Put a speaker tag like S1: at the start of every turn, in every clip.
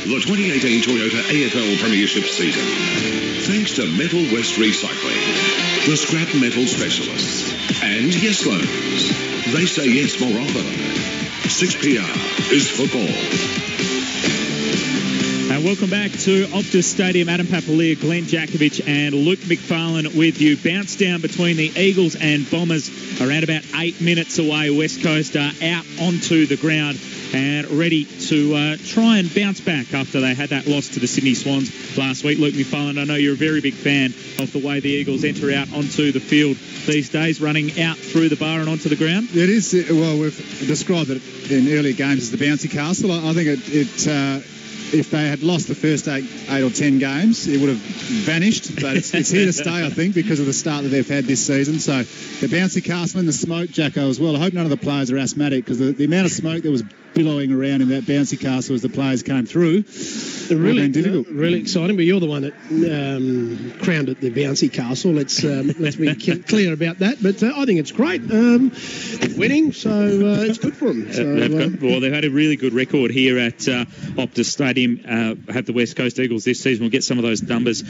S1: the 2018 Toyota AFL Premiership season. Thanks to Metal West Recycling, the scrap metal specialists, and Yes Loans. They say yes more often. 6PR is football.
S2: Welcome back to Optus Stadium. Adam Papalia, Glenn Jakovich and Luke McFarlane with you. Bounce down between the Eagles and Bombers around about 8 minutes away. West Coast are out onto the ground and ready to try and bounce back after they had that loss to the Sydney Swans last week. Luke McFarlane, I know you're a very big fan of the way the Eagles enter out onto the field these days, running out through the bar and onto the ground.
S3: It is, well, we've described it in earlier games as the bouncy castle. I think if they had lost the first eight or 10 games, it would have vanished. But it's here to stay, I think, because of the start that they've had this season. So the bouncy castle and the smoke, Jacko, as well. I hope none of the players are asthmatic, because the amount of smoke that was billowing around in that bouncy castle as the players came through.
S4: Really exciting, but you're the one that crowned it the bouncy castle. Let's be clear about that. But I think it's great. Winning, so it's good for them. So,
S2: they've had a really good record here at Optus Stadium. Have the West Coast Eagles this season. We'll get some of those numbers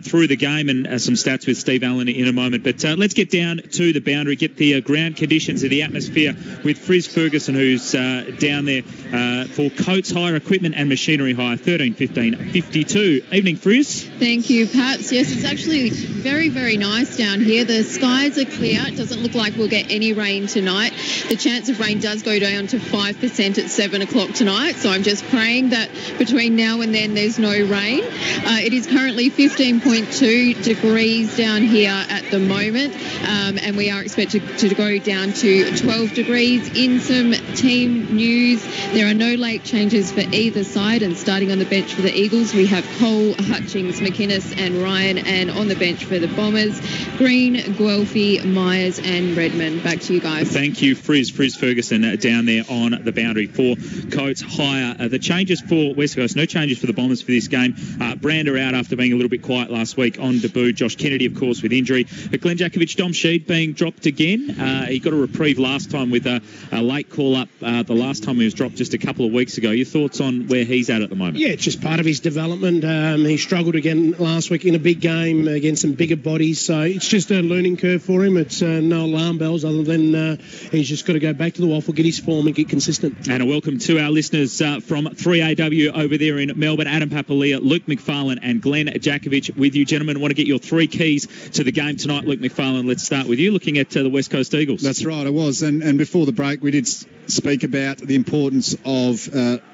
S2: through the game and some stats with Steve Allen in a moment. But let's get down to the boundary, get the ground conditions of the atmosphere with Frizz Ferguson, who's down there for Coates Hire Equipment and Machinery Hire, 13-15-52. Evening, Frizz.
S5: Thank you, Pats. Yes, it's actually very, very nice down here. The skies are clear. It doesn't look like we'll get any rain tonight. The chance of rain does go down to 5% at 7 o'clock tonight, so I'm just praying that between now and then there's no rain. It is currently 15.2 degrees down here at the moment, and we are expected to go down to 12 degrees. In some team news, there are no late changes for either side, and starting on the bench for the Eagles, we have Cole, Hutchings, McInnes and Ryan, and on the bench for the Bombers, Green, Guelphy, Myers and Redmond. Back to you guys.
S2: Thank you, Frizz Ferguson down there on the boundary for Coates Hire. The changes for West Coast, no changes for the Bombers for this game. Brander out after being a little bit quiet last week on debut. Josh Kennedy, of course, with injury. But Glenn Jakovich, Dom Sheed being dropped again. He got a reprieve last time with a late call-up the last time he was dropped just a couple of weeks ago. Your thoughts on where he's at the moment?
S4: Yeah, it's just part of his development. He struggled again last week in a big game against some bigger bodies, so it's just a learning curve for him. It's no alarm bells other than he's just got to go back to the waffle, get his form and get consistent.
S2: And a welcome to our listeners from 3AW over there in Melbourne. Adam Papalia, Luke McFarlane and Glenn Jakovich with you. Gentlemen, I want to get your three keys to the game tonight. Luke McFarlane, let's start with you, looking at the West Coast Eagles.
S3: That's right, I was. And before the break, we did speak about the importance of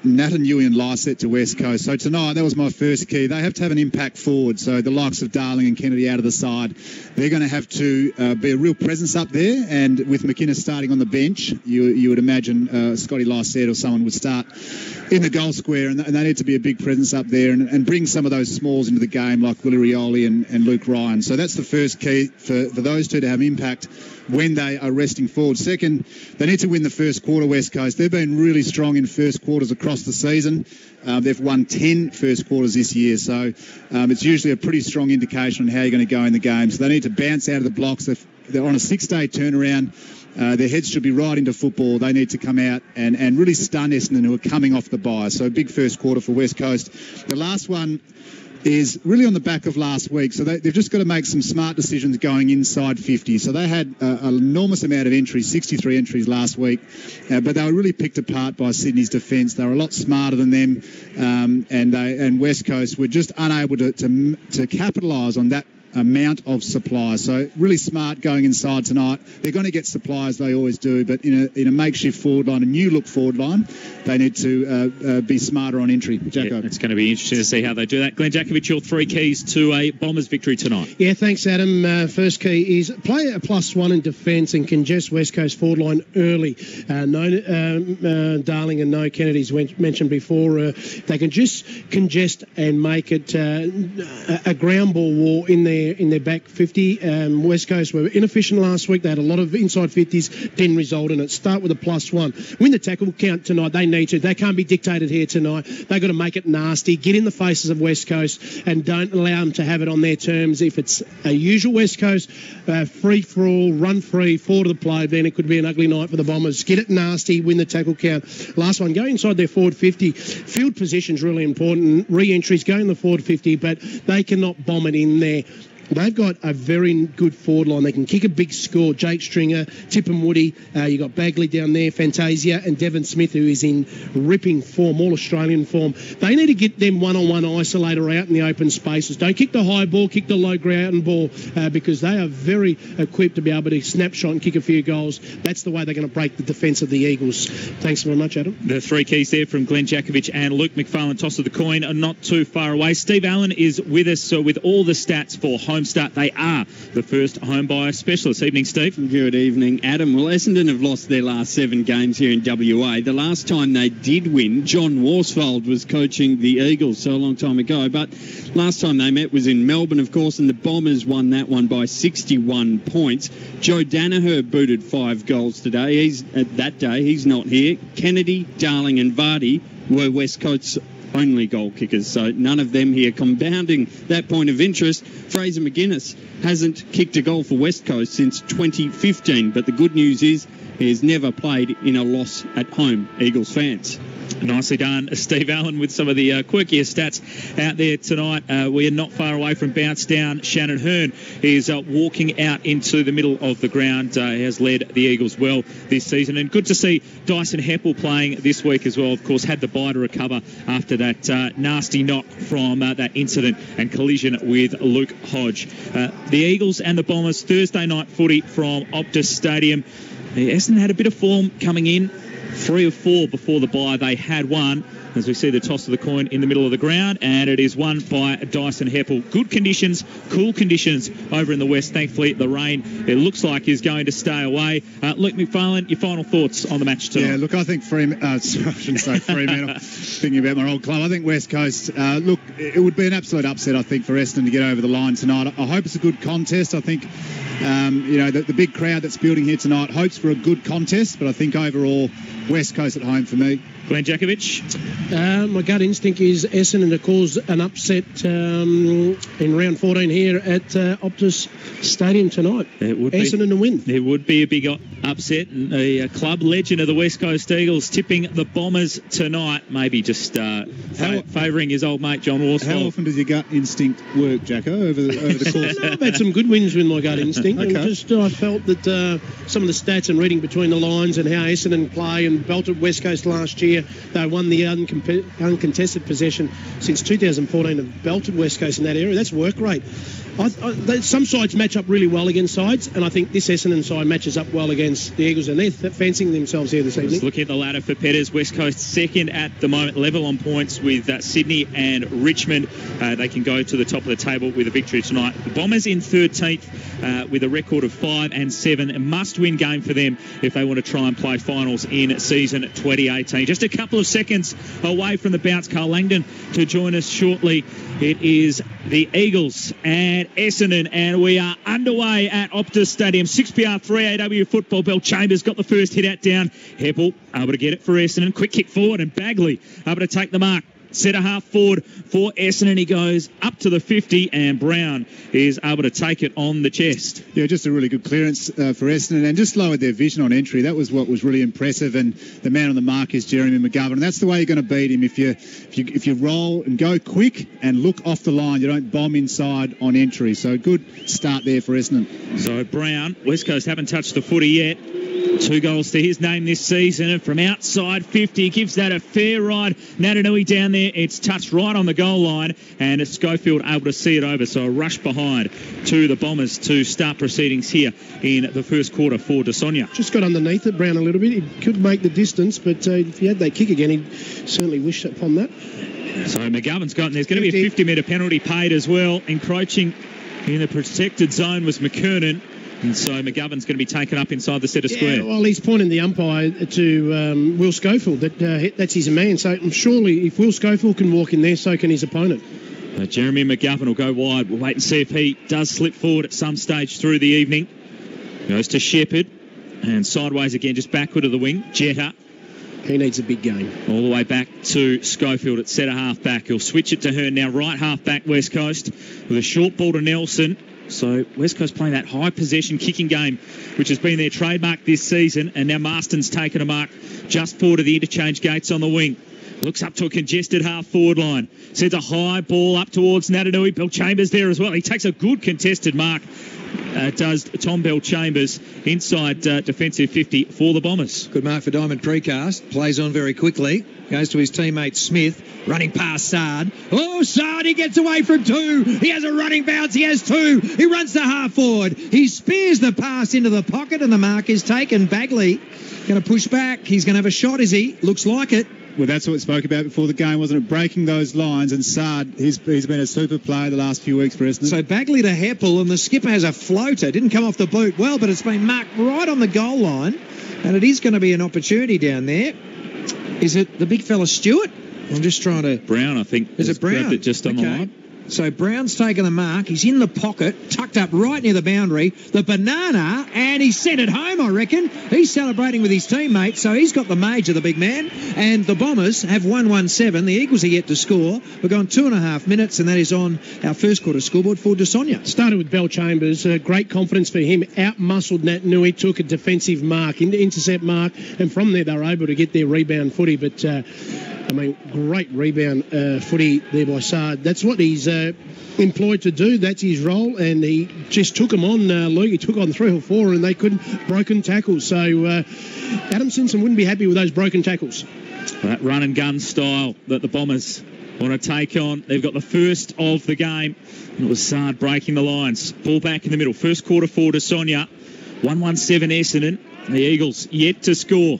S3: Natanui and Lycett to West Coast. So tonight, that was my first key. They have to have an impact forward. So the likes of Darling and Kennedy out of the side, they're going to have to be a real presence up there. And with McInnes starting on the bench, you would imagine Scotty Lycett or someone would start in the goal square, and they need to be a big presence up there and bring some of those smalls into the game like Willie Rioli and Luke Ryan. So that's the first key for those two to have impact when they are resting forward. Second, they need to win the first quarter, West Coast. They've been really strong in first quarters across the season. They've won 10 first quarters this year, so it's usually a pretty strong indication on how you're going to go in the game. So they need to bounce out of the blocks. They're on a 6-day turnaround. Their heads should be right into football. They need to come out and really stun Essendon, who are coming off the bye. So big first quarter for West Coast. The last one is really on the back of last week. So they've just got to make some smart decisions going inside 50. So they had an enormous amount of entries, 63 entries last week, but they were really picked apart by Sydney's defence. They were a lot smarter than them, and West Coast were just unable to capitalise on that amount of supply. So really smart going inside tonight. They're going to get supplies, they always do, but in a makeshift forward line, a new look forward line, they need to be smarter on entry. Jacko.
S2: Yeah, it's going to be interesting to see how they do that. Glenn Jakovich, your three keys to a Bombers victory tonight.
S4: Yeah, thanks, Adam. First key is play a +1 in defence and congest West Coast forward line early. No Darling and no Kennedy's mentioned before. They can just congest and make it a ground ball war in there their back 50. West Coast were inefficient last week. They had a lot of inside 50s, didn't result in it. Start with a +1. Win the tackle count tonight. They need to. They can't be dictated here tonight. They've got to make it nasty. Get in the faces of West Coast and don't allow them to have it on their terms. If it's a usual West Coast free for all, run free, forward of the play, then it could be an ugly night for the Bombers. Get it nasty. Win the tackle count. Last one. Go inside their forward 50. Field position's really important. Re-entries. Go in the forward 50, but they cannot bomb it in there. They've got a very good forward line. They can kick a big score. Jake Stringer, Tip and Woody. You've got Bagley down there, Fantasia, and Devon Smith, who is in ripping form, all Australian form. They need to get them one-on-one isolator out in the open spaces. Don't kick the high ball, kick the low ground ball, because they are very equipped to be able to snapshot and kick a few goals. That's the way they're going to break the defence of the Eagles. Thanks very much, Adam.
S2: The three keys there from Glenn Jakovich and Luke McFarlane. Toss of the coin are not too far away. Steve Allen is with us with all the stats for home start. They are the first home buyer specialist. Evening, Steve.
S6: Good evening, Adam. Well, Essendon have lost their last 7 games here in WA. The last time they did win, John Worsfold was coaching the Eagles, so a long time ago. But last time they met was in Melbourne, of course, and the Bombers won that one by 61 points. Joe Danaher booted 5 goals today. That day, he's not here. Kennedy, Darling and Vardy were West Coast's only goal kickers, so none of them here. Compounding that point of interest, Fraser McGuinness hasn't kicked a goal for West Coast since 2015, but the good news is he has never played in a loss at home, Eagles fans.
S2: Nicely done, Steve Allen, with some of the quirkier stats out there tonight. We are not far away from bounce down. Shannon Hearn is walking out into the middle of the ground. He has led the Eagles well this season. And good to see Dyson Heppel playing this week as well. Of course, had the bye to recover after that nasty knock from that incident and collision with Luke Hodge. The Eagles and the Bombers, Thursday night footy from Optus Stadium. Essendon had a bit of form coming in. 3 of 4 before the bye. They had one, as we see the toss of the coin in the middle of the ground, and it is won by Dyson Heppel. Good conditions, cool conditions over in the west. Thankfully, the rain, it looks like, is going to stay away. Luke McFarlane, your final thoughts on the match tonight?
S3: Yeah, look, I think I shouldn't say Fremantle. Thinking about my old club, I think West Coast, look, it would be an absolute upset, I think, for Essendon to get over the line tonight. I hope it's a good contest. I think, the big crowd that's building here tonight hopes for a good contest, but I think overall, West Coast at home for me.
S2: Glenn Jakovich?
S4: My gut instinct is Essendon to cause an upset in round 14 here at Optus Stadium tonight.
S2: It would
S4: Essendon to win.
S2: It would be a big upset. A club legend of the West Coast Eagles tipping the Bombers tonight. Maybe just favouring his old mate John Worsfold.
S3: How often does your gut instinct work, Jacko, over the course?
S4: I've had some good wins with my gut instinct.
S3: Okay.
S4: And I felt that some of the stats and reading between the lines and how Essendon play and belted West Coast last year. They won the uncontested possession since 2014 and belted West Coast in that area. That's work rate. Some sides match up really well against sides, and I think this Essendon side matches up well against the Eagles, and they're fancying themselves here this evening.
S2: Just looking at the ladder for Petters, West Coast second at the moment, level on points with Sydney and Richmond. They can go to the top of the table with a victory tonight. The Bombers in 13th with a record of 5 and 7. A must-win game for them if they want to try and play finals in season 2018. Just a couple of seconds away from the bounce. Carl Langdon to join us shortly. It is the Eagles and Essendon, and we are underway at Optus Stadium. 6PR3 AW football. Bell Chambers got the first hit out down. Heppel able to get it for Essendon. Quick kick forward, and Bagley able to take the mark. Centre half forward for Essendon. He goes up to the 50, and Brown is able to take it on the chest.
S3: Yeah, just a really good clearance for Essendon, and just lowered their vision on entry. That was what was really impressive. And the man on the mark is Jeremy McGovern, and that's the way you're going to beat him. If you roll and go quick and look off the line, you don't bomb inside on entry. So good start there for Essendon.
S2: So Brown, West Coast haven't touched the footy yet. 2 goals to his name this season, and from outside 50 gives that a fair ride. Natanui down there, it's touched right on the goal line, and it's Schofield able to see it over. So a rush behind to the Bombers to start proceedings here in the first quarter for De Sonia.
S4: Just got underneath it, Brown, a little bit. He could make the distance, but if he had that kick again, he'd certainly wish upon that.
S2: So McGovern's got, and there's going to be a 50-metre penalty paid as well. Encroaching in the protected zone was McKernan. And so McGovern's going to be taken up inside the centre square.
S4: Well, he's pointing the umpire to Will Schofield. That's his man. So surely if Will Schofield can walk in there, so can his opponent.
S2: Jeremy McGovern will go wide. We'll wait and see if he does slip forward at some stage through the evening. Goes to Shepherd. And sideways again, just backward of the wing. Jetta.
S4: He needs a big game.
S2: All the way back to Schofield at centre half back. He'll switch it to Hearn now, right half back, West Coast, with a short ball to Nelson. So West Coast playing that high possession kicking game, which has been their trademark this season. And now Marston's taken a mark just forward of the interchange gates on the wing. Looks up to a congested half-forward line. Sends a high ball up towards Natanui. Bell Chambers there as well. He takes a good contested mark. Does Tom Bell Chambers inside defensive 50 for the Bombers.
S7: Good mark for Diamond Precast. Plays on very quickly. Goes to his teammate Smith. Running past Sard. Oh, Sard, he gets away from two. He has a running bounce. He has two. He runs to half forward. He spears the pass into the pocket and the mark is taken. Bagley going to push back. He's going to have a shot, is he? Looks like it.
S3: Well, that's what we spoke about before the game, wasn't it? Breaking those lines, and Sard, he's been a super player the last few weeks for Essendon.
S7: So Bagley to Heppel, and the skipper has a floater. Didn't come off the boot well, but it's been marked right on the goal line, and it is going to be an opportunity down there. Is it the big fella Stewart? I'm just trying to...
S2: Brown, I think.
S7: Is it Brown?
S2: Grabbed it just on the line.
S7: So Brown's taken the mark. He's in the pocket, tucked up right near the boundary. The banana, and he sent it home, I reckon. He's celebrating with his teammates, so he's got the major, the big man. And the Bombers have 1-1-7. The Eagles are yet to score. We've gone 2.5 minutes, and that is on our first quarter scoreboard for De Sonia.
S4: Started with Bell Chambers. Great confidence for him. Out-muscled Natanui, took a defensive mark, intercept mark, and from there they were able to get their rebound footy. But, great rebound footy there by Sard. That's what he's employed to do. That's his role, and he just took them on, Luke. He took on 3 or 4, and they couldn't. Broken tackles. So Adam Simpson wouldn't be happy with those broken tackles.
S2: That run and gun style that the Bombers want to take on. They've got the first of the game. It was Sard breaking the lines. Ball back in the middle. First quarter for De Sonia. 1-1-7 Essendon. The Eagles yet to score.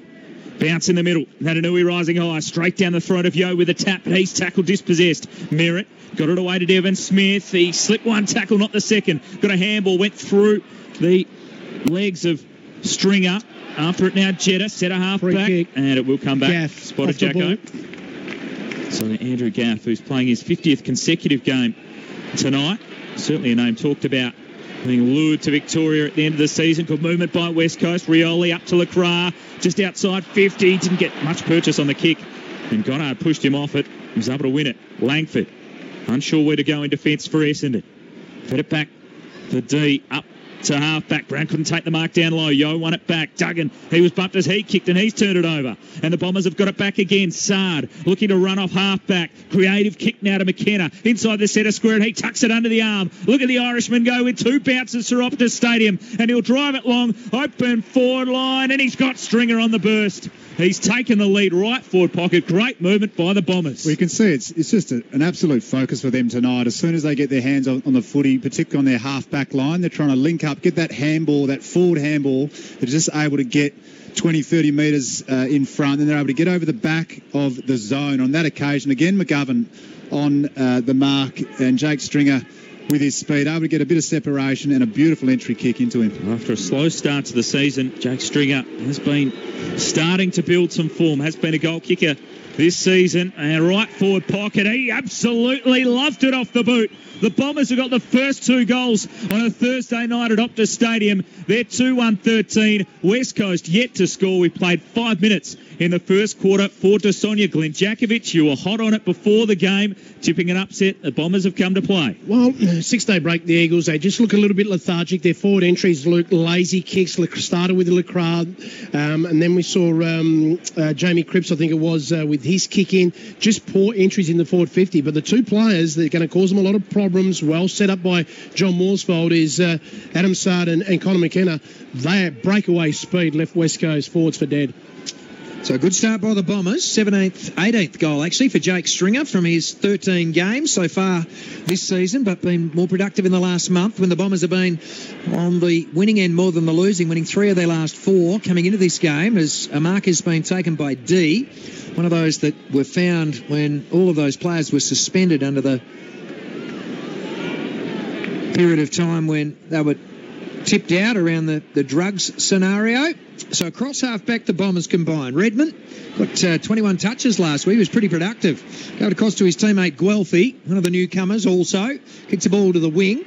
S2: Bounce in the middle. Natanui rising high. Straight down the throat of Yo with a tap. But he's tackled dispossessed. Merritt got it away to Devon Smith. He slipped one tackle, not the second. Got a handball. Went through the legs of Stringer. After it now, Jetta. Set a half back.
S4: Kick.
S2: And it will come back.
S4: Gaff.
S2: Spotted Jacko. So Andrew Gaff, who's playing his 50th consecutive game tonight. Certainly a name talked about. Being lured to Victoria at the end of the season. Good movement by West Coast. Rioli up to Lacroix. Just outside 50. Didn't get much purchase on the kick. And Goddard pushed him off it. He was able to win it. Langford. Unsure where to go in defence for Essendon. Fed it back to D. Up to half-back. Brown couldn't take the mark down low. Yo won it back. Duggan, he was bumped as he kicked and he's turned it over. And the Bombers have got it back again. Sard looking to run off half-back. Creative kick now to McKenna. Inside the centre square and he tucks it under the arm. Look at the Irishman go with 2 bounces to Optus Stadium. And he'll drive it long. Open forward line and he's got Stringer on the burst. He's taken the lead right forward pocket. Great movement by the Bombers.
S3: Well, you can see it's just an absolute focus for them tonight. As soon as they get their hands on the footy, particularly on their half-back line, they're trying to link up, get that handball, that forward handball. They're just able to get 20, 30 metres in front, and they're able to get over the back of the zone. On that occasion, again, McGovern on the mark, and Jake Stringer with his speed, able to get a bit of separation and a beautiful entry kick into him.
S2: After a slow start to the season, Jake Stringer has been starting to build some form, has been a goal kicker this season, and right forward pocket, he absolutely loved it off the boot. The Bombers have got the first 2 goals on a Thursday night at Optus Stadium. They're 2-1-13. West Coast yet to score. We played 5 minutes in the first quarter for De Sonia. Glenn Jakovic, you were hot on it before the game, tipping an upset. The Bombers have come to play.
S4: Well, 6-day break, the Eagles, they just look a little bit lethargic. Their forward entries look lazy kicks. Started with the Lacroix, and then we saw Jamie Cripps, I think it was, with his kick in. Just poor entries in the forward 50. But the 2 players that are going to cause them a lot of problems, well set up by John Morsfold, is Adam Sard and Connor McKenna. Their breakaway speed left West Coast forwards for dead.
S7: So a good start by the Bombers. 18th goal actually for Jake Stringer from his 13 games so far this season, but been more productive in the last month when the Bombers have been on the winning end more than the losing, winning 3 of their last 4 coming into this game, as a mark has been taken by D, one of those that were found when all of those players were suspended under the period of time when they were tipped out around the drugs scenario. So across half-back, the Bombers combined. Redmond got 21 touches last week. He was pretty productive. Going across to his teammate Guelphy, one of the newcomers also. Kicks the ball to the wing.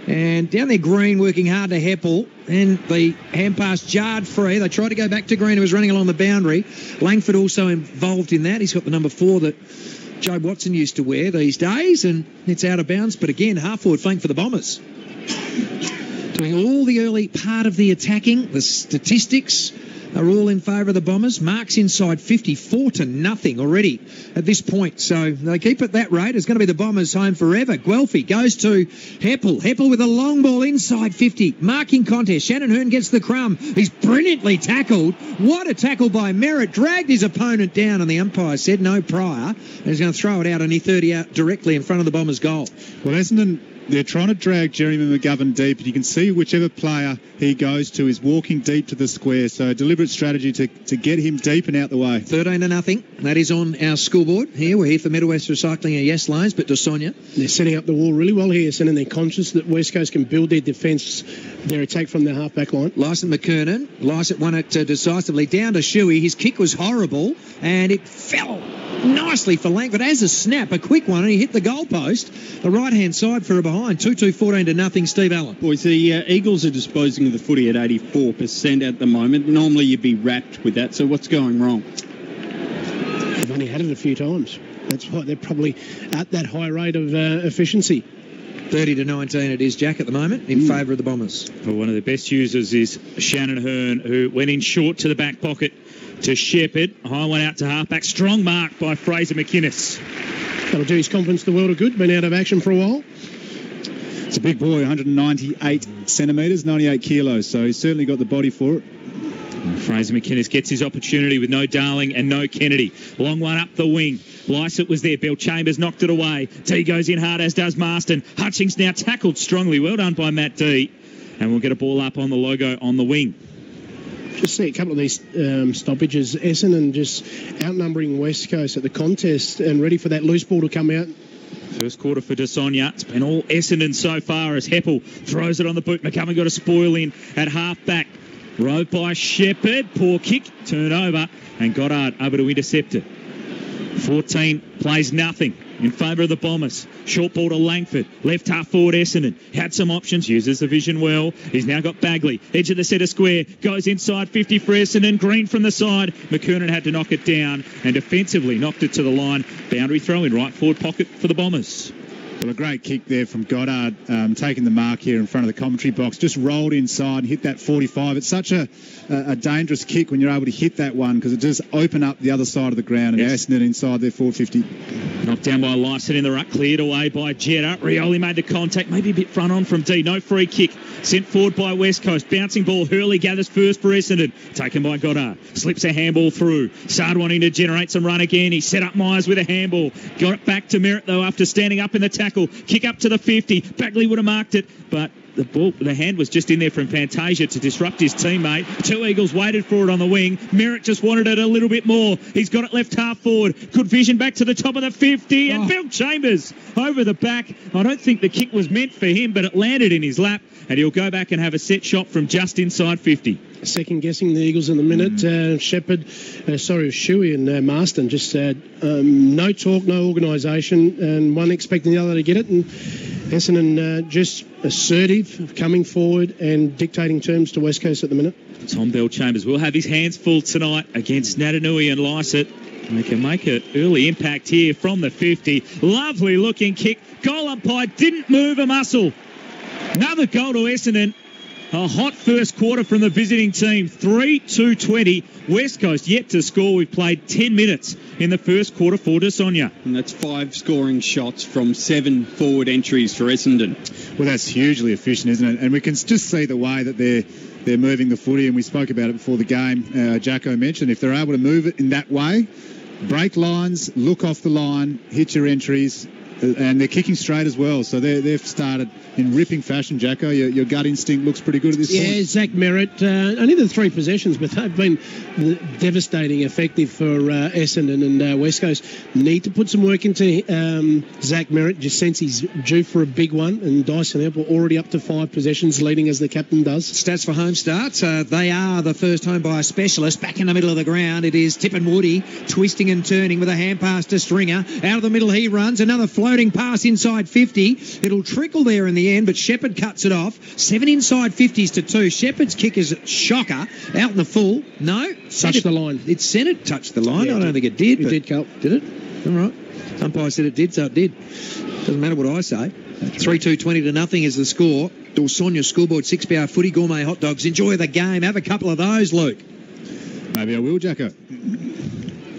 S7: And down there, Green working hard to Heppel. And the hand pass jarred free. They tried to go back to Green, who was running along the boundary. Langford also involved in that. He's got the number 4 that Joe Watson used to wear these days. And it's out of bounds. But again, half-forward flank for the Bombers. Doing all the early part of the attacking. The statistics are all in favour of the Bombers. Marks inside 54-0 already at this point. So they keep at that rate. It's going to be the Bombers home forever. Guelphy goes to Heppel. Heppel with a long ball inside 50. Marking contest. Shannon Hearn gets the crumb. He's brilliantly tackled. What a tackle by Merritt. Dragged his opponent down, and the umpire said no prior. And he's going to throw it out on 30 out directly in front of the Bombers' goal.
S3: Well, Essendon, they're trying to drag Jeremy McGovern deep, and you can see whichever player he goes to is walking deep to the square. So a deliberate strategy to get him deep and out the way.
S7: 13-0. That is on our scoreboard here. We're here for Middle West Recycling and Yes Loans, but Sonia.
S4: They're setting up the wall really well here, and they're conscious that West Coast can build their defence, their attack from their half-back line.
S7: Lyson McKernan. Lyson won it decisively down to Shuey. His kick was horrible, and it fell nicely for Langford as a snap, a quick one, and he hit the goalpost. The right-hand side for a behind. 2-2, 14-0, Steve Allen.
S6: Boys, the Eagles are disposing of the footy at 84% at the moment. Normally you'd be wrapped with that, so what's going wrong?
S4: They've only had it a few times. That's why they're probably at that high rate of efficiency.
S7: 30-19 it is, Jack, at the moment, in favour of the Bombers.
S2: Well, one of the best users is Shannon Hearn, who went in short to the back pocket to Shepherd. High one out to halfback. Strong mark by Fraser McInnes.
S4: That'll do his confidence the world of good. Been out of action for a while.
S3: It's a big boy, 198 centimetres, 98 kilos, so he's certainly got the body for it.
S2: Fraser McInnes gets his opportunity with no Darling and no Kennedy. Long one up the wing. Lysett was there. Bill Chambers knocked it away. T goes in hard, as does Marston. Hutchings now tackled strongly. Well done by Matt D. And we'll get a ball up on the logo on the wing.
S4: Just see a couple of these stoppages. Essendon just outnumbering West Coast at the contest and ready for that loose ball to come out.
S2: First quarter for De Sonia. It's been all Essendon so far as Heppel throws it on the boot. McCullum got a spoil in at half-back. Rode by Shepherd. Poor kick. Turnover. And Goddard over to intercept it. 14 plays nothing in favour of the Bombers. Short ball to Langford. Left half forward Essendon. Had some options. Uses the vision well. He's now got Bagley. Edge of the centre square. Goes inside 50 for Essendon. Green from the side. McKernan had to knock it down and defensively knocked it to the line. Boundary throw in right forward pocket for the Bombers.
S3: Well, a great kick there from Goddard, taking the mark here in front of the commentary box. Just rolled inside and hit that 45. It's such a dangerous kick when you're able to hit that one because it just open up the other side of the ground. And Essendon inside their 450.
S2: Knocked down by Lyson in the ruck. Cleared away by Jetta. Rioli made the contact. Maybe a bit front on from D. No free kick. Sent forward by West Coast. Bouncing ball. Hurley gathers first for Essendon. Taken by Goddard. Slips a handball through. Sard wanting to generate some run again. He set up Myers with a handball. Got it back to Merritt though after standing up in the tackle. Kick up to the 50. Bagley would have marked it, but the hand was just in there from Fantasia to disrupt his teammate. Two Eagles waited for it on the wing. Merritt just wanted it a little bit more. He's got it left half forward. Good vision back to the top of the 50. And Bill Chambers over the back. I don't think the kick was meant for him, but it landed in his lap. And he'll go back and have a set shot from just inside 50.
S4: Second guessing the Eagles in the minute. Shuey and Marston just no talk, no organisation, and one expecting the other to get it. And Essendon just assertive, coming forward and dictating terms to West Coast at the minute.
S2: Tom Bell Chambers will have his hands full tonight against Natanui and Lysett. They can make an early impact here from the 50. Lovely looking kick. Goal umpire didn't move a muscle. Another goal to Essendon. A hot first quarter from the visiting team. 3-2-20. West Coast yet to score. We've played 10 minutes in the first quarter for De Sonia.
S6: And that's 5 scoring shots from 7 forward entries for Essendon.
S3: Well, that's hugely efficient, isn't it? And we can just see the way that they're moving the footy, and we spoke about it before the game. Jacko mentioned if they're able to move it in that way, break lines, look off the line, hit your entries, And they're kicking straight as well, so they've started in ripping fashion, Jacko. Your gut instinct looks pretty good at this point.
S4: Yeah, Zach Merritt, only the 3 possessions, but they've been devastating effective for Essendon and West Coast. Need to put some work into Zach Merritt. Just sense he's due for a big one, and Dyson Apple already up to 5 possessions, leading as the captain does.
S7: Stats for home starts. They are the first home buyer specialist. Back in the middle of the ground, it is Tip and Woody twisting and turning with a hand pass to Stringer. Out of the middle he runs. Another floating pass inside 50. It'll trickle there in the end, but Shepherd cuts it off. 7 inside 50s to 2. Shepherd's kick is shocker. Out in the full. No.
S4: Touched the line.
S7: It said it touched the line.
S4: Yeah,
S7: I don't think it did.
S4: It did, Carl.
S7: Did it? All right. Umpire said it did, so it did. Doesn't matter what I say. 3-2, 20-0 is the score. Dorsonia scoreboard, 6-hour footy, gourmet hot dogs. Enjoy the game. Have a couple of those, Luke.
S3: Maybe I will, Jacko.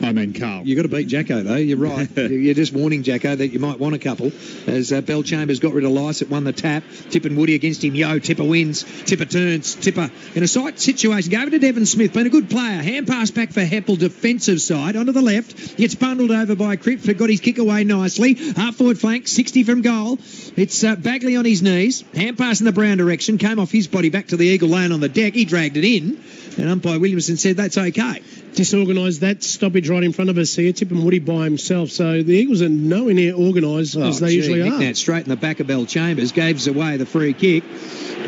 S3: I mean, Carl.
S7: You've got to beat Jacko, though. You're right. You're just warning Jacko that you might want a couple. As Bell Chambers got rid of Lysett, won the tap. Tip and Woody against him. Tipper wins. Tipper turns. Tipper in a sight situation. Gave it to Devon Smith. Been a good player. Hand pass back for Heppel, defensive side. Onto the left. Gets bundled over by Cripps, but got his kick away nicely. Half forward flank. 60 from goal. It's Bagley on his knees. Hand pass in the Brown direction. Came off his body back to the Eagle laying on the deck. He dragged it in. And umpire Williamson said that's okay.
S4: Disorganised that stoppage right in front of us here. Tip and Woody by himself. So the Eagles are nowhere near organised as they usually are.
S7: That straight in the back of Bell Chambers. Gave away the free kick.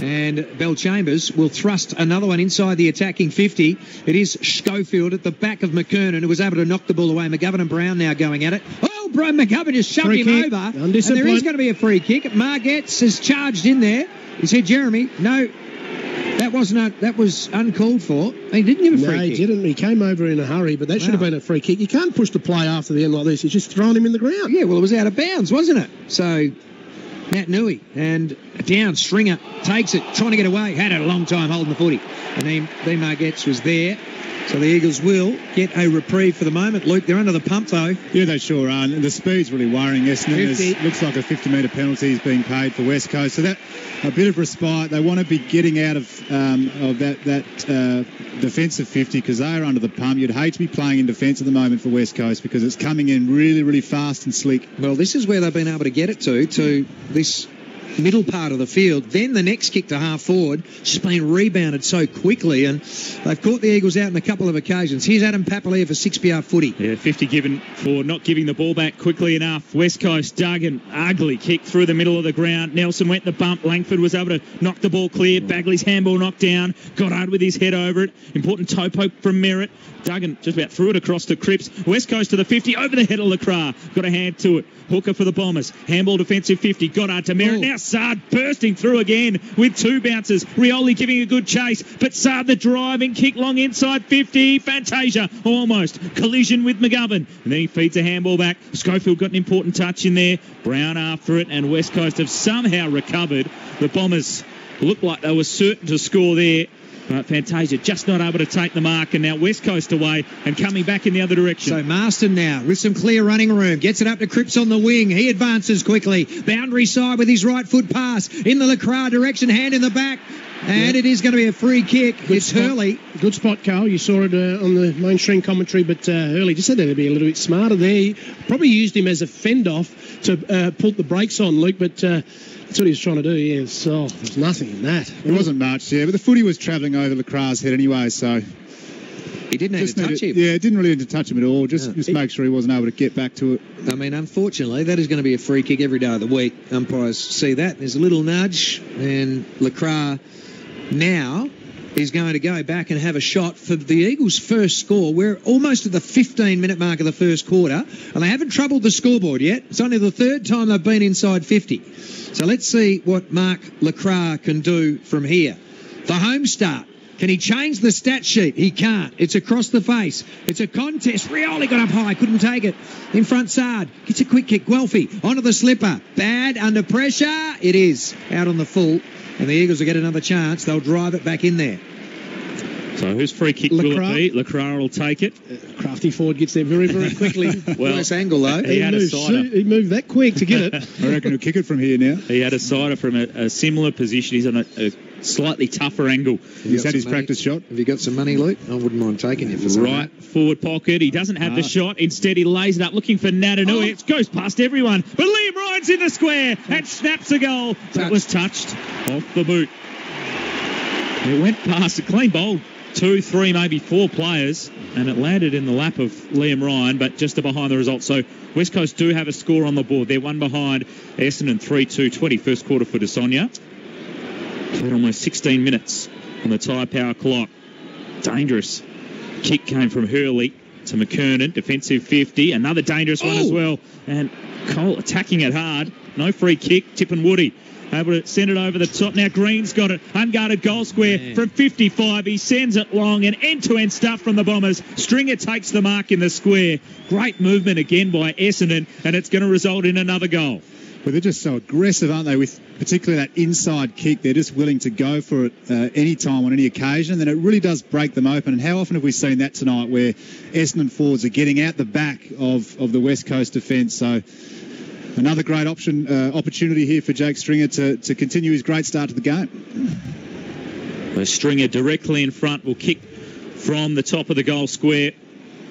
S7: And Bell Chambers will thrust another one inside the attacking 50. It is Schofield at the back of McKernan, who was able to knock the ball away. McGovern and Brown now going at it. Oh, Brian McGovern just shoved him over. And there is going to be a free kick. Margetts has charged in there. He said, Jeremy, no. That was uncalled for. He didn't give a free kick.
S4: No, he didn't. He came over in a hurry, but that should have been a free kick. You can't push the play after the end like this. He's just thrown him in the ground.
S7: Yeah, well, it was out of bounds, wasn't it? So, Matt Newey and down, Stringer takes it, trying to get away. Had a long time holding the footy. And then Margetts was there. So the Eagles will get a reprieve for the moment. Luke, they're under the pump, though.
S3: Yeah, they sure are. And the speed's really worrying Essendon. Looks like a 50-metre penalty is being paid for West Coast. So that a bit of respite. They want to be getting out of that defensive 50 because they are under the pump. You'd hate to be playing in defence at the moment for West Coast because it's coming in really, really fast and slick.
S7: Well, this is where they've been able to get it to this middle part of the field. Then the next kick to half forward, just been rebounded so quickly, and they've caught the Eagles out on a couple of occasions. Here's Adam Papalia for 6PR footy.
S2: Yeah, 50 given for not giving the ball back quickly enough. West Coast dug an ugly kick through the middle of the ground. Nelson went the bump. Langford was able to knock the ball clear. Bagley's handball knocked down. Goddard with his head over it. Important toe poke from Merritt. Duggan just about threw it across to Cripps. West Coast to the 50, over the head of Lacroix. Got a hand to it. Hooker for the Bombers. Handball defensive 50. Goddard to Merritt. Now Sard bursting through again with 2 bounces. Rioli giving a good chase, but Sard the driving kick long inside 50. Fantasia almost. Collision with McGovern. And then he feeds a handball back. Schofield got an important touch in there. Brown after it, and West Coast have somehow recovered. The Bombers looked like they were certain to score there. But Fantasia just not able to take the mark, and now West Coast away and coming back in the other direction.
S7: So Marston now with some clear running room. Gets it up to Cripps on the wing. He advances quickly. Boundary side with his right foot pass. In the Lacroix direction, hand in the back. And it is going to be a free kick. It's Hurley.
S4: Good spot, Carl. You saw it on the mainstream commentary, but Hurley just had to be a little bit smarter there. He probably used him as a fend-off to pull the brakes on, Luke, but that's what he was trying to do. Yeah, so there's nothing in that.
S3: It wasn't much, but the footy was travelling over Lacroix's head anyway, so...
S7: He didn't have to touch him.
S3: Yeah, didn't really need to touch him at all. Just make sure he wasn't able to get back to it.
S7: I mean, unfortunately, that is going to be a free kick every day of the week. Umpires see that. There's a little nudge, and Lacroix now is going to go back and have a shot for the Eagles' first score. We're almost at the 15-minute mark of the first quarter, and they haven't troubled the scoreboard yet. It's only the 3rd time they've been inside 50. So let's see what Mark Lacroix can do from here. The home start. Can he change the stat sheet? He can't. It's across the face. It's a contest. Rioli got up high. Couldn't take it. In front, Sard. Gets a quick kick. Guelphy onto the slipper. Bad under pressure. It is out on the full. And the Eagles will get another chance. They'll drive it back in there.
S2: So whose free kick will it be? Lecras will take it.
S4: Crafty Ford gets there very, very quickly.
S2: Well,
S7: nice angle, though.
S2: He
S4: moved that quick to get it.
S3: I reckon he'll kick it from here now.
S2: He had a sider from a similar position. He's on a slightly tougher angle.
S3: He's had his practice shot.
S7: Have you got some money, Luke? I wouldn't mind taking you for some.
S2: Right forward pocket. He doesn't have the shot. Instead, he lays it up looking for Natanui. It goes past everyone. But Liam Ryan's in the square and snaps a goal. That was touched off the boot. It went past a clean bowl. 2, 3, maybe 4 players, and it landed in the lap of Liam Ryan, but just behind the result. So West Coast do have a score on the board. They're one behind Essendon, 3-2, 20 first quarter for De Sonia. Played almost 16 minutes on the Tyre Power clock. Dangerous kick came from Hurley to McKernan, defensive 50. Another dangerous one as well, and Cole attacking it hard. No free kick. Tip and Woody able to send it over the top. Now Green's got it. Unguarded goal square from 55. He sends it long, and end-to-end stuff from the Bombers. Stringer takes the mark in the square. Great movement again by Essendon, and it's going to result in another goal.
S3: Well, they're just so aggressive, aren't they? With particularly that inside kick, they're just willing to go for it any time on any occasion, and then it really does break them open. And how often have we seen that tonight, where Essendon forwards are getting out the back of the West Coast defence? So another great opportunity here for Jake Stringer to continue his great start to the game.
S2: The Stringer directly in front will kick from the top of the goal square.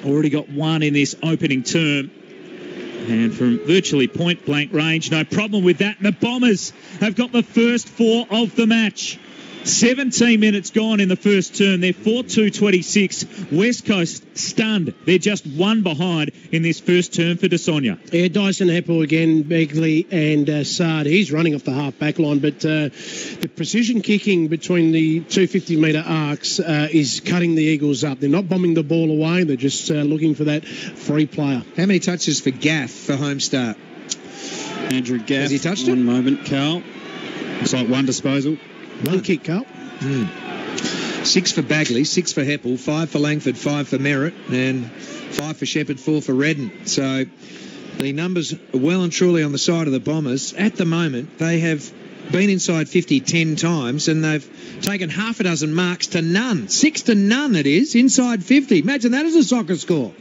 S2: Already got one in this opening term. And from virtually point-blank range, no problem with that. And the Bombers have got the first 4 of the match. 17 minutes gone in the first term. They're 4-2-26. West Coast stunned. They're just 1 behind in this first term for De Sonia.
S4: Yeah, Dyson Heppel again, Begley and Sard. He's running off the half-back line, but the precision kicking between the 250-metre arcs is cutting the Eagles up. They're not bombing the ball away. They're just looking for that free player.
S7: How many touches for Gaff for home start?
S6: Andrew Gaff.
S7: Has he touched it?
S6: One moment, Carl.
S3: Looks like 1 disposal.
S4: 1 kick, Carl.
S7: 6 for Bagley, 6 for Heppel, 5 for Langford, 5 for Merritt, and 5 for Shepherd, 4 for Redden. So the numbers are well and truly on the side of the Bombers. At the moment, they have been inside 50 10 times, and they've taken half a dozen marks to none. 6 to none it is, inside 50. Imagine that as a soccer score.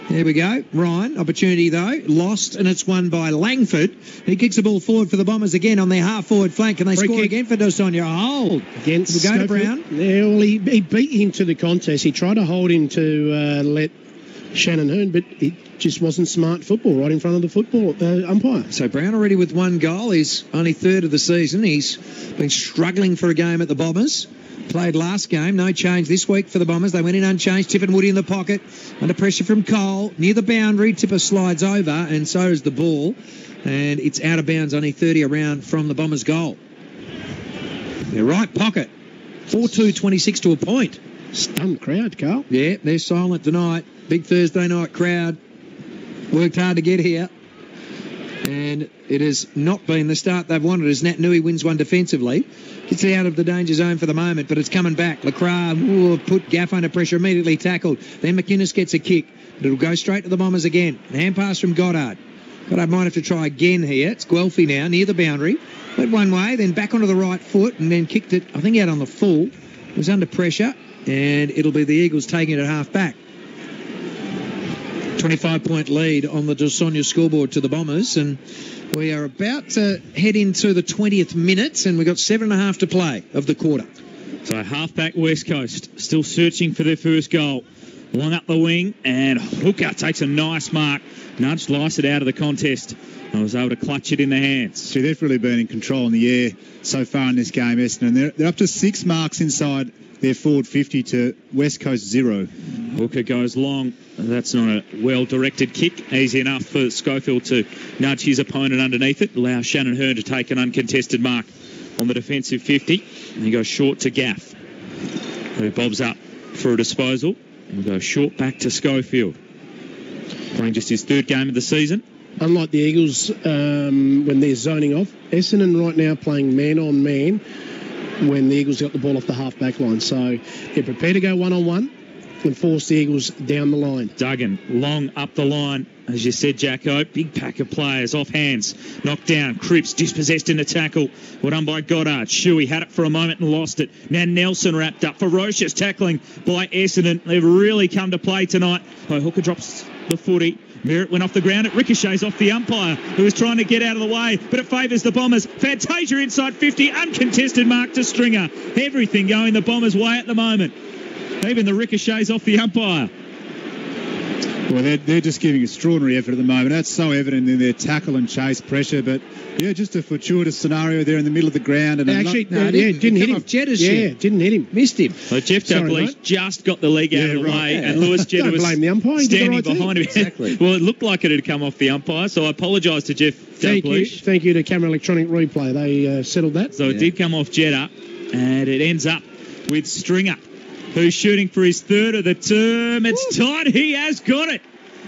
S7: There we go. Ryan, opportunity though, lost, and it's won by Langford. He kicks the ball forward for the Bombers again on their half-forward flank, and they score again for De Sonia. A hold
S4: against
S7: we go to Brown.
S4: Yeah, well, he beat him to the contest. He tried to hold him to let Shannon Hearn, but it just wasn't smart football right in front of the football umpire.
S7: So Brown already with 1 goal. He's only 3rd of the season. He's been struggling for a game at the Bombers. Played last game, no change this week for the Bombers. They went in unchanged. Tip and Woody in the pocket, under pressure from Cole, near the boundary. Tipper slides over, and so does the ball, and it's out of bounds, only 30 around from the Bombers' goal. Their right pocket, 4-2-26 to a point.
S4: Stunned crowd, Carl.
S7: Yeah, they're silent tonight. Big Thursday night crowd. Worked hard to get here. And it has not been the start they've wanted as Natanui wins one defensively. Gets out of the danger zone for the moment, but it's coming back. Lecras put Gaff under pressure, immediately tackled. Then McInnes gets a kick, but it'll go straight to the Bombers again. Hand pass from Goddard. Goddard might have to try again here. It's Guelphy now, near the boundary. Went one way, then back onto the right foot, and then kicked it, I think, out on the full. It was under pressure, and it'll be the Eagles taking it at half back. 25-point lead on the De Sonia scoreboard to the Bombers, and we are about to head into the 20th minute, and we've got 7.5 to play of the quarter.
S2: So half-back West Coast still searching for their first goal. Long up the wing, and Hooker takes a nice mark. Nudged Lycett out of the contest and was able to clutch it in the hands.
S3: See, they've really been in control in the air so far in this game, Essendon. They're up to 6 marks inside their forward 50 to West Coast 0.
S2: Hooker goes long. That's not a well-directed kick. Easy enough for Schofield to nudge his opponent underneath it. Allow Shannon Hearn to take an uncontested mark on the defensive 50. And he goes short to Gaff, who bobs up for a disposal. And goes short back to Schofield. Playing just his 3rd game of the season.
S4: Unlike the Eagles when they're zoning off, Essendon right now playing man-on-man when the Eagles got the ball off the half-back line. So they're prepared to go one-on-one and force the Eagles down the line.
S2: Duggan long up the line as you said, Jacko, big pack of players, off hands, knocked down. Cripps dispossessed in the tackle. Well done by Goddard. Shuey had it for a moment and lost it. Now Nelson wrapped up. Ferocious tackling by Essendon. They've really come to play tonight. Oh, Hooker drops the footy. Merritt went off the ground. It ricochets off the umpire, who was trying to get out of the way, but it favours the Bombers. Fantasia inside 50, uncontested mark to Stringer. Everything going the Bombers' way at the moment. Even the ricochets off the umpire.
S3: Well, they're just giving extraordinary effort at the moment. That's so evident in their tackle and chase pressure. But, yeah, just a fortuitous scenario there in the middle of the ground. And
S4: actually, didn't hit him. Didn't hit him. Missed him.
S2: So Jeff Dalglish just got the leg out of the way, and Lewis Jetta was
S4: blame the umpire.
S2: Standing behind him. Exactly. Well, it looked like it had come off the umpire, so I apologise to Jeff Dalglish.
S4: Thank you to Camera Electronic Replay. They settled that.
S2: So it did come off Jetta, and it ends up with Stringer, who's shooting for his third of the term. It's tight. He has got it.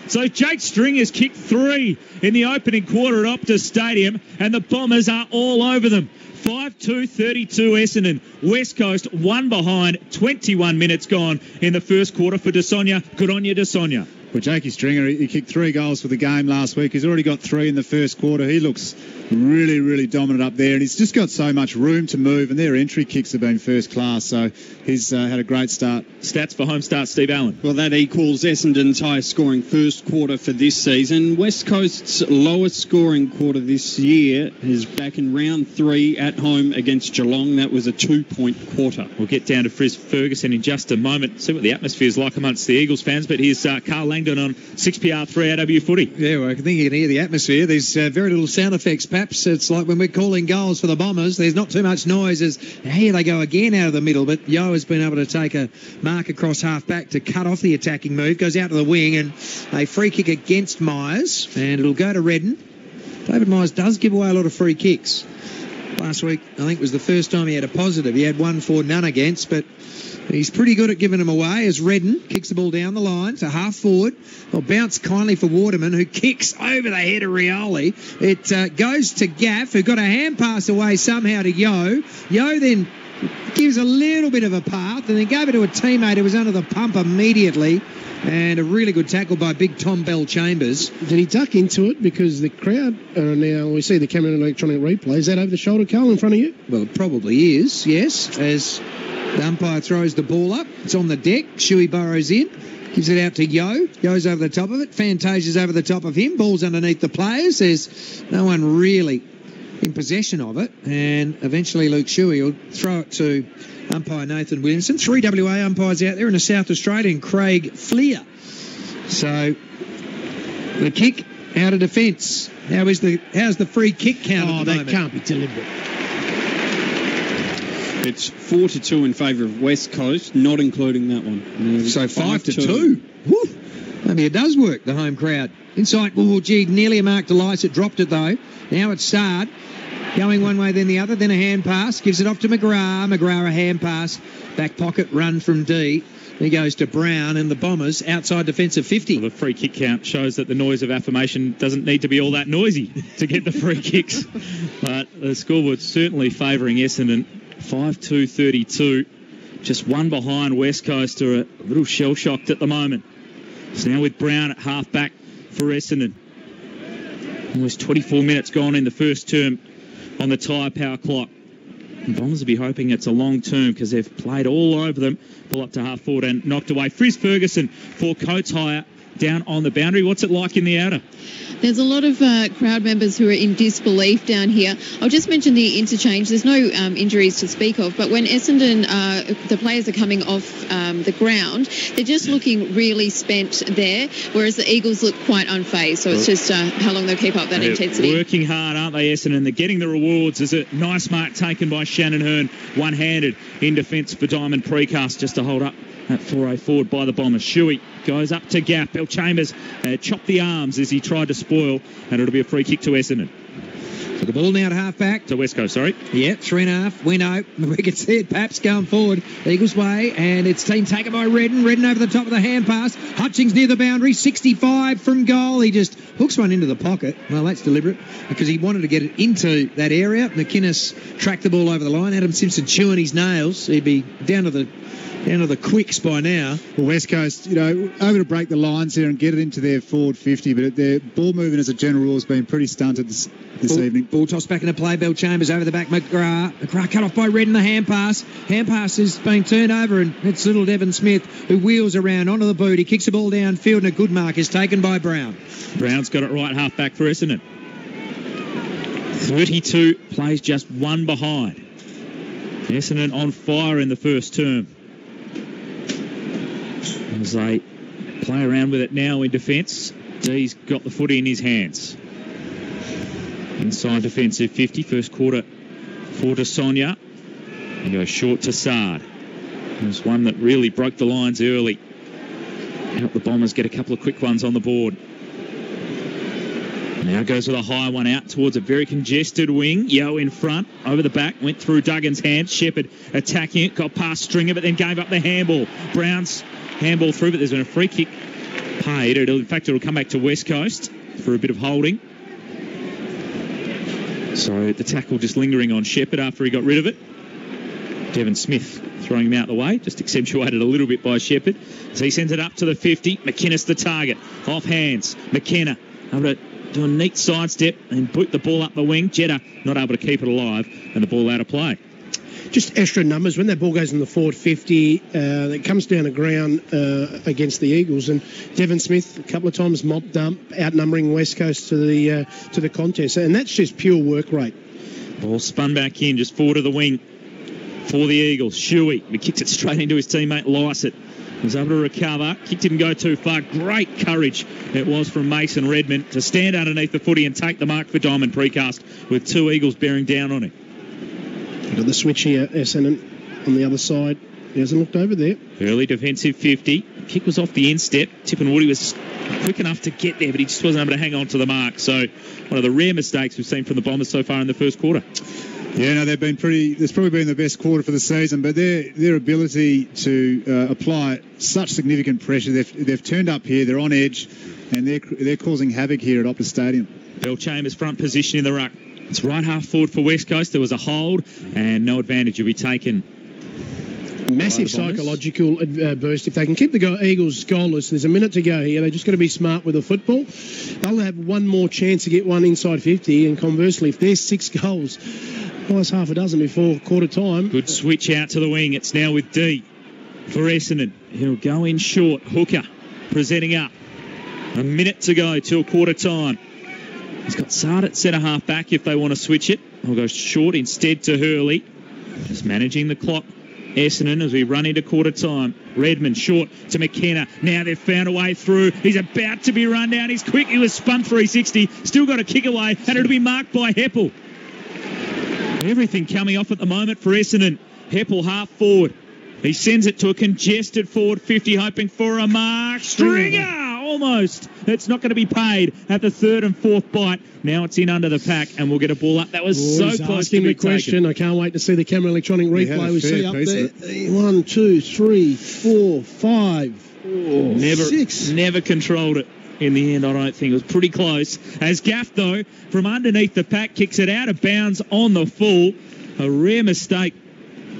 S2: So Jake Stringer's kicked 3 in the opening quarter at Optus Stadium, and the Bombers are all over them. 5-2-32 Essendon. West Coast 1 behind, 21 minutes gone in the first quarter for De Sonia. Good on you, De Sonia.
S3: Well, Jakey Stringer, he kicked 3 goals for the game last week. He's already got 3 in the first quarter. He looks really, really dominant up there, and he's just got so much room to move, and their entry kicks have been first class, so he's had a great start.
S2: Stats for home start, Steve Allen.
S6: Well, that equals Essendon's highest scoring first quarter for this season. West Coast's lowest scoring quarter this year is back in round 3 at home against Geelong. That was a 2-point quarter.
S2: We'll get down to Frizz Ferguson in just a moment, see what the atmosphere is like amongst the Eagles fans, but here's Carl Langdon on 6PR3 AW Footy.
S7: Yeah, well, I think you can hear the atmosphere. There's very little sound effects, perhaps. It's like when we're calling goals for the Bombers. There's not too much noise as here they go again out of the middle, but Yo has been able to take a mark across half-back to cut off the attacking move, goes out to the wing, and a free kick against Myers, and it'll go to Redden. David Myers does give away a lot of free kicks. Last week, I think, was the first time he had a positive. He had 1 for, none against, but he's pretty good at giving them away as Redden kicks the ball down the line to half forward. Well, bounce kindly for Waterman, who kicks over the head of Rioli. It goes to Gaff, who got a hand pass away somehow to Yo. Yo then gives a little bit of a path and then gave it to a teammate who was under the pump immediately. And a really good tackle by big Tom Bell Chambers.
S4: Did he duck into it? Because the crowd now, we see the camera and electronic replay. Is that over the shoulder, Carl, in front of you?
S7: Well, it probably is, yes. As the umpire throws the ball up, it's on the deck. Shuey burrows in, gives it out to Yo. Yo's over the top of it. Fantasia's over the top of him. Ball's underneath the players. There's no one really in possession of it. And eventually Luke Shuey will throw it to umpire Nathan Williamson. 3 WA umpires out there, and a South Australian, Craig Fleer. So the kick out of defence. How's the free kick count at the moment?
S4: That can't be deliberate.
S6: It's 4-2 in favour of West Coast, not including that one.
S7: So 5-2. Woo. Maybe it does work, the home crowd. Inside, nearly a mark to Lycett, dropped it though. Now it's Sard. Going one way, then the other, then a hand pass. Gives it off to McGrath. McGrath a hand pass. Back pocket run from D. He goes to Brown, and the Bombers outside defensive 50.
S2: Well, the free kick count shows that the noise of affirmation doesn't need to be all that noisy to get the free kicks. But the scoreboard's certainly favouring Essendon. 5-2-32. Just 1 behind. West Coast are a little shell-shocked at the moment. So now with Brown at half-back for Essendon. Almost 24 minutes gone in the first term on the tyre power clock. And Bombers will be hoping it's a long term because they've played all over them. Pull up to half forward and knocked away. Frizz Ferguson for Coates Hire down on the boundary. What's it like in the outer?
S5: There's a lot of crowd members who are in disbelief down here. I'll just mention the interchange. There's no injuries to speak of, but when Essendon, the players are coming off the ground, they're just looking really spent there, whereas the Eagles look quite unfazed. So it's just how long they'll keep up that intensity.
S2: Working hard, aren't they, Essendon? They're getting the rewards. There's a nice mark taken by Shannon Hearn, one-handed in defence for Diamond Precast, just to hold up that foray forward by the Bombers. Shuey goes up to Gap. Bell Chambers chopped the arms as he tried to spoil, and it'll be a free kick to Essendon.
S7: So the ball now to half-back.
S2: To West Coast, sorry.
S7: Yeah, 3.5. Winnow. We can see it. Paps going forward. Eagles way, and it's team taken by Redden. Redden over the top of the hand pass. Hutchings near the boundary. 65 from goal. He just hooks one into the pocket. Well, that's deliberate because he wanted to get it into that area. McInnes tracked the ball over the line. Adam Simpson chewing his nails. He'd be down to the down to the quicks by now.
S3: Well, West Coast, over to break the lines here and get it into their forward 50, but their ball movement as a general rule has been pretty stunted this evening.
S7: Ball toss back into play. Bell Chambers over the back. McGrath cut off by Red in the hand pass. Hand pass is being turned over, and it's little Devon Smith who wheels around onto the boot. He kicks the ball downfield, and a good mark is taken by Brown.
S2: Brown's got it right half back for Essendon. 32 plays just one behind. Essendon on fire in the first term. As they play around with it now in defence, D's got the footy in his hands. Inside defensive 50, first quarter for DeSonia. And goes short to Sard. There's one that really broke the lines early. Helped the Bombers get a couple of quick ones on the board. Now goes with a high one out towards a very congested wing. Yo in front, over the back, went through Duggan's hands. Shepherd attacking it, got past Stringer, but then gave up the handball. Brown's handball through, but there's been a free kick paid. In fact, it'll come back to West Coast for a bit of holding. So the tackle just lingering on Shepherd after he got rid of it. Devon Smith throwing him out the way, just accentuated a little bit by Shepherd. So he sends it up to the 50. McInnes the target. Off hands. McKenna over to do a neat sidestep and boot the ball up the wing. Jetta not able to keep it alive, and the ball out of play.
S4: Just extra numbers. When that ball goes in the forward 50, it comes down the ground against the Eagles, and Devon Smith a couple of times mopped up, outnumbering West Coast to the contest, and that's just pure work rate.
S2: Ball spun back in, just forward of the wing for the Eagles. Shuey, he kicks it straight into his teammate Lysett. Was able to recover. Kick didn't go too far. Great courage it was from Mason Redmond to stand underneath the footy and take the mark for Diamond Precast with two Eagles bearing down on him.
S4: Got the switch here, Essendon on the other side. He hasn't looked over there.
S2: Early defensive 50. Kick was off the instep. Tippin Woody was quick enough to get there, but he just wasn't able to hang on to the mark. So one of the rare mistakes we've seen from the Bombers so far in the first quarter.
S3: Yeah, no, they've been it's probably been the best quarter for the season, but their ability to apply such significant pressure, they've turned up here, they're on edge, and they're causing havoc here at Optus Stadium.
S2: Bell Chambers front position in the ruck. It's right half forward for West Coast. There was a hold, and no advantage will be taken.
S4: Massive psychological burst. If they can keep the Eagles goalless, there's a minute to go here. They're just got to be smart with the football. They'll have one more chance to get one inside 50, and conversely, if there's 6 goals, almost half a dozen before quarter time.
S2: Good switch out to the wing. It's now with D for Essendon. He'll go in short. Hooker presenting up. A minute to go till quarter time. He's got Sard at centre half back if they want to switch it. He'll go short instead to Hurley. Just managing the clock. Essendon as we run into quarter time. Redmond short to McKenna. Now they've found a way through. He's about to be run down. He's quick. He was spun 360. Still got a kick away, and it'll be marked by Heppel. Everything coming off at the moment for Essendon. Heppel half forward. He sends it to a congested forward 50, hoping for a mark. Stringer! Almost. It's not going to be paid at the third and fourth bite. Now it's in under the pack, and we'll get a ball up. That was so close to be
S4: question. I can't wait to see the camera electronic replay. We see up there. 1, 2, 3, 4, 5, 6.
S2: Never controlled it. In the end, I don't think it was pretty close. As Gaff, though, from underneath the pack, kicks it out of bounds on the full. A rare mistake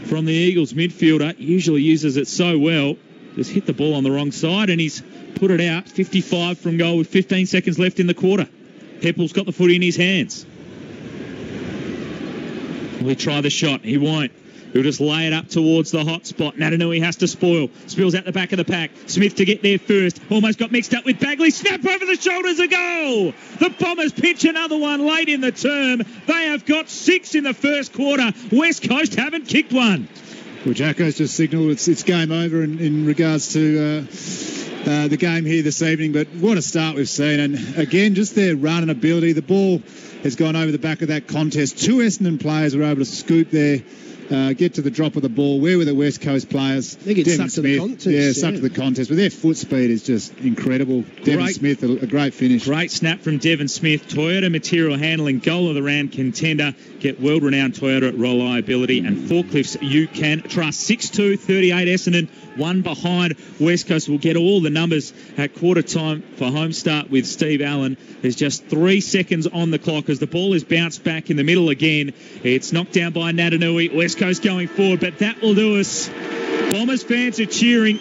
S2: from the Eagles midfielder. Usually uses it so well. Just hit the ball on the wrong side, and he's put it out. 55 from goal with 15 seconds left in the quarter. Heppel's got the footy in his hands. Will he try the shot? He won't. He'll just lay it up towards the hot spot. Natanui has to spoil. Spills out the back of the pack. Smith to get there first. Almost got mixed up with Bagley. Snap over the shoulders, a goal! The Bombers pitch another one late in the term. They have got 6 in the first quarter. West Coast haven't kicked one.
S3: Well, Jacko's just signalled it's game over in regards to the game here this evening. But what a start we've seen. And again, just their run and ability. The ball has gone over the back of that contest. 2 Essendon players were able to scoop there. Get to the drop of the ball. Where were the West Coast players?
S4: They get stuck to the contest.
S3: Yeah, stuck to the contest. But their foot speed is just incredible. Devon Smith, a great finish.
S2: Great snap from Devon Smith. Toyota Material Handling, goal of the round contender. Get world-renowned Toyota reliability and forklifts you can trust. 6-2, 38 Essendon. 1 behind West Coast. We'll get all the numbers at quarter time for home start with Steve Allen. There's just 3 seconds on the clock as the ball is bounced back in the middle again. It's knocked down by Natanui. West Coast going forward, but that will do us Bombers fans are cheering.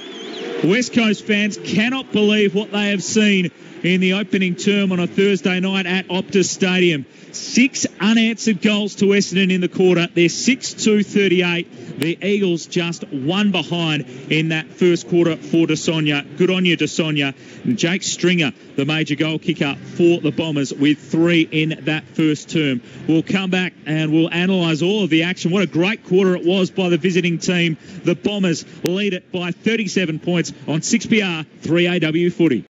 S2: West Coast fans cannot believe what they have seen in the opening term on a Thursday night at Optus Stadium. 6 unanswered goals to Essendon in the quarter. They're 6-2-38. The Eagles just one behind in that first quarter for De Sonia. Good on you, De Sonia. And Jake Stringer, the major goal kicker for the Bombers, with 3 in that first term. We'll come back and we'll analyse all of the action. What a great quarter it was by the visiting team. The Bombers lead it by 37 points on 6PR 3AW Footy.